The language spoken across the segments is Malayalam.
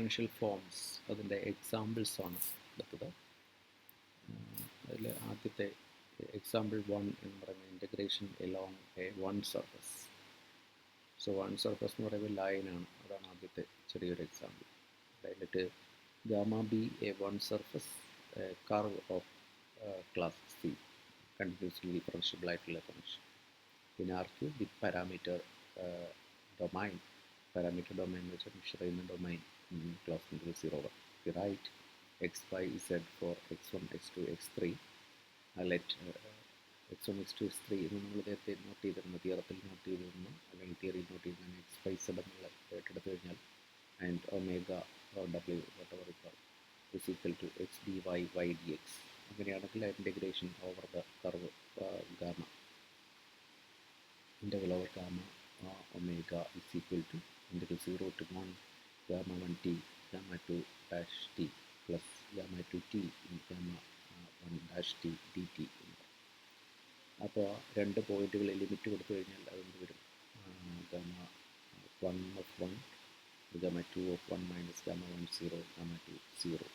ഡിഫറൻഷ്യൽ ഫോംസ് അതിൻ്റെ എക്സാമ്പിൾസാണ് എടുത്തത്. അതിൽ ആദ്യത്തെ എക്സാമ്പിൾ 1 എന്ന് പറയുന്നത് integration along a one surface. So one surface എന്ന് പറയുമ്പോൾ ലൈനാണ്, അതാണ് ആദ്യത്തെ ചെറിയൊരു എക്സാമ്പിൾ. അതിലിട്ട് gamma be a one surface curve of class C continuously differentiable ആയിട്ടുള്ള ഫംഗ്ഷൻ. പിന്നെ arc with parameter domain. Parameter domain എന്ന് വെച്ചാൽ മെഷർ ചെയ്യുന്ന ഡൊമൈൻ ക്ലാസ് മുതൽ 0 വരെ. Right X Y Z for x1 x2 x3. Let x1 x2 x3 എന്ന് നമ്മൾ നേരത്തെ നോട്ട് ചെയ്തിരുന്നു, തിയറത്തിൽ നോട്ട് ചെയ്തിരുന്നു, അല്ലെങ്കിൽ തിയറിയിൽ നോട്ട് ചെയ്തിരുന്നു. എക്സ് വൈ സെഡ് എന്നുള്ള എടുത്തു കഴിഞ്ഞാൽ and omega W whatever is equal to x dy y dx. അങ്ങനെയാണെങ്കിൽ integration over the curve gamma, integral over gamma omega is equal to integral 0 to 1 gamma 1 t gamma 2 dash t plus gamma 2 t gamma 1 dash t dt. അപ്പോൾ രണ്ട് പോയിന്റുകളിൽ ലിമിറ്റ് കൊടുത്തു കഴിഞ്ഞാൽ അതെന്ത് വരും? Gamma 1 of 1 gamma 2 of 1 minus gamma 1 0 gamma 2 0.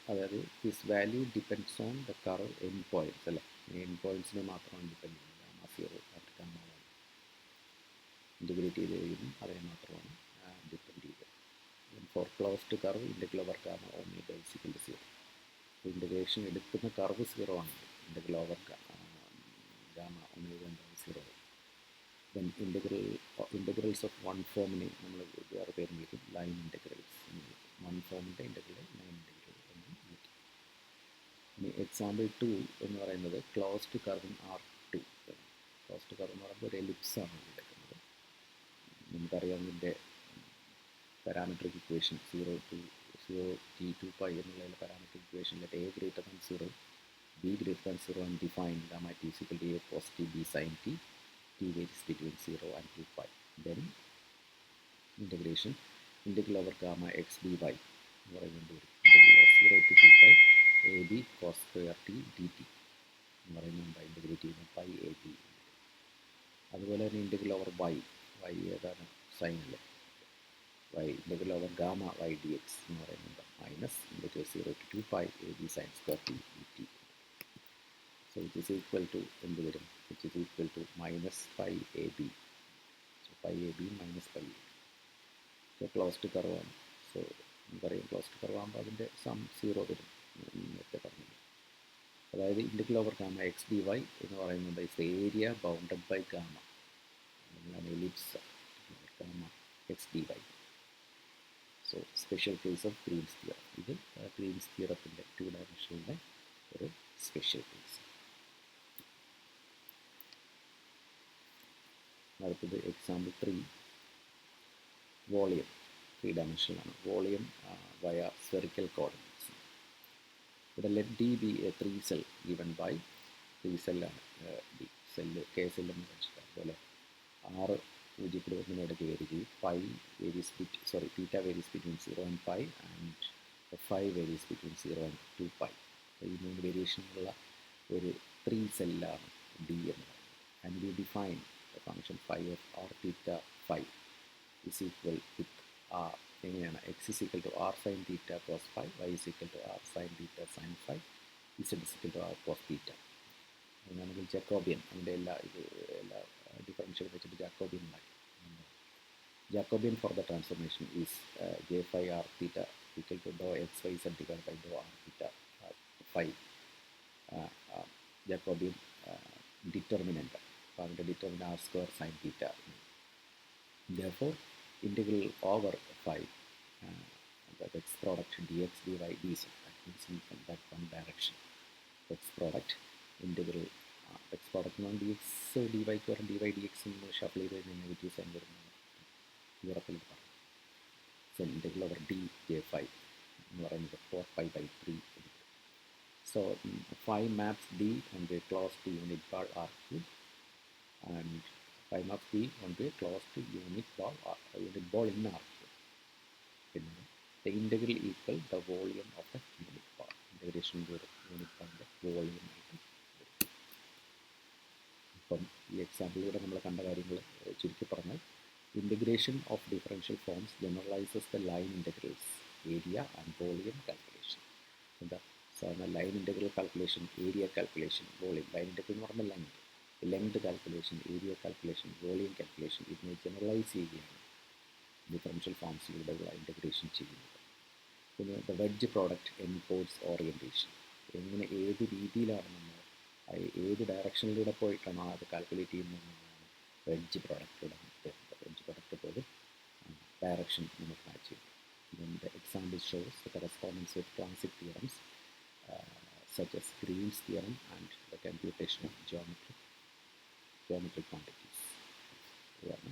അതായത് this value depends on the curve N points അല്ലേ, എൻ പോയിൻറ്റ്സിനെ മാത്രമാണ് ഡിപ്പെൻഡ് ചെയ്യുന്നത്. ഗാമ 0 ആറ്റ് ഗാമ 1 ഇൻ്റഗ്രേറ്റ് ചെയ്ത് കഴിയുമ്പോൾ അതിനെ മാത്രമാണ് ഡിപ്പെൻഡ് ചെയ്തത്. For closed curve integral over gamma omega is equal to 0. Integration എടുക്കുന്ന കർവ് 0 ആണെങ്കിൽ ഇൻ്റഗ്രൽ ഓവർ ഗാമ ഒമേഗ എന്താണ് 0. ദെൻ ഇൻ്റഗ്രൽസ് ഓഫ് വൺ ഫോമിനെ നമ്മൾ വേറെ പേര് വിളിക്കും ലൈൻ ഇൻ്റഗ്രൽസ്. വൺ ഫോമിൻ്റെ ഇൻ്റഗ്രൽ ലൈൻ ഇൻ്റഗ്രൽ എന്ന് വിളിക്കും. ഇനി എക്സാമ്പിൾ 2 എന്ന് പറയുന്നത് closed curve R2. Closed curve എന്ന് പറയുമ്പോൾ ഒരു എലിപ്സാണ് എടുക്കുന്നത്. നമുക്കറിയാം ഇതിൻ്റെ പാരാമെട്രിക് ഇക്വേഷൻ 0 t 2π എന്നുള്ളതിലെ പാരാമെട്രിക് ഇക്വേഷനിലെ a greater than 0 b greater than 0 and define gamma t is equal to a cos t b sin t. T varies between 0 and 2π. Then integration integral over gamma x dy എന്ന് പറയുന്നത് integral of 0 to 2π ab cos square t dt എന്ന് പറയുന്നുണ്ട്. ഇൻ്റഗ്രേറ്റ് ചെയ്യുന്ന പൈ എ ബി. അതുപോലെ തന്നെ ഇൻ്റഗ്രൽ ഓവർ y ഏതാണ്? സൈൻ അല്ലേ, y integral over gamma y dx എന്ന് പറയുന്നുണ്ട്. Minus integral 0 to 2π ab sin square t dt. So it is equal to എന്ത് വരും? Which is equal to minus pi ab. So pi ab minus pi ab. So closed കർവാണ്. സോ നമുക്കറിയാം ക്ലോസ്ഡ് കർവാകുമ്പോൾ അതിൻ്റെ സം 0 വരും, നേരത്തെ പറഞ്ഞത്. അതായത് integral over gamma X D Y എന്ന് പറയുന്നത് is area bounded by gamma, ellipse gamma X D Y. So special case of Green's theorem. ഇത് ഗ്രീൻസ് തിയറത്തിൻ്റെ 2 ഡയമെൻഷനിലെ ഒരു സ്പെഷ്യൽ കേസ്. അടുത്തത് എക്സാമ്പിൾ 3 വോളിയം. 3 ഡയമെൻഷനിലാണ് വോളിയം വയ സ്ഫെറിക്കൽ കോർഡിനേറ്റ്സ്. ഇവിടെ let D be a 3 cell given by 3 സെല്ലാണ് D cell, K സെല്ലെന്ന് വെച്ചിട്ട്. അതുപോലെ 6 0 ഇടയ്ക്ക് വേരി ചെയ്യും. Pi varies theta varies between 0 and π and 5 varies between 0 and 2π. ഈ 3 വേരിയേഷനുള്ള ഒരു 3 സെല്ലാണ് ഡി എന്ന് പറയുന്നത്. And we define the function phi of r theta phi is equal with r. എങ്ങനെയാണ്? x is equal to r sin theta cos phi, y is equal to r sin theta sin phi, z is equal to r cos theta. നമുക്ക് ജാക്കോബിയൻ അതിൻ്റെ എല്ലാ ഡിഫറൻഷ്യൽ വെച്ചിട്ട് ജാക്കോബിയൻ ഉണ്ടാക്കി. Jacobian for the transformation is j phi r theta equal to dou x y z divided by dou r theta phi. Jacobian determinant. അതിൻ്റെ determinant R square sine theta. Therefore integral over phi the x product dx dy dz, that means in that one direction. X product integral x product dx dy or dy dx എന്ന് ഷഫിൾ ചെയ്ത് കഴിഞ്ഞാൽ നെഗറ്റീവ് സൈൻ വരുന്നതാണ് യൂറോപ്പിൽ പറഞ്ഞു. So integral over D J phi എന്ന് പറയുന്നത് 4π/3. So phi maps d onto a closed unit ball R3 and phi maps d onto a closed unit ball in R3. പിന്നെ the integral equal the volume of the unit ball. Integration unit ബോളിൻ്റെ വോളിയം ആയിട്ട് വരും. അപ്പം ഈ എക്സാമ്പിളിലൂടെ നമ്മൾ കണ്ട കാര്യങ്ങൾ ചുരുക്കി പറഞ്ഞാൽ Integration of differential forms generalizes the line integrals, area and volume calculation. സാധാരണ line integral calculation, area calculation, volume, line integral എന്ന് പറഞ്ഞാൽ length calculation, area calculation, volume calculation ഇതിനെ ജനറലൈസ് ചെയ്യുകയാണ് ഡിഫറൻഷ്യൽ ഫോംസിലൂടെയുള്ള ഇൻ്റഗ്രേഷൻ ചെയ്യുന്നത്. പിന്നെ the wedge product encodes orientation. എങ്ങനെ ഏത് രീതിയിലാണ് നമ്മൾ ഏത് ഡയറക്ഷനിലൂടെ പോയിട്ടാണോ അത് കാൽക്കുലേറ്റ് ചെയ്യുന്നതെന്നാണ് വെഡ്ജ് പ്രോഡക്റ്റിലൂടെ നമുക്ക് തരുന്നത്. വെഡ്ജ് പ്രോഡക്റ്റ് പോലും ഡയറക്ഷൻ നമുക്ക് മാച്ച് ചെയ്യും. Then the example shows the correspondence with classic theorems such as Green's theorem and the computation of geometric quantities. ഇതാണ്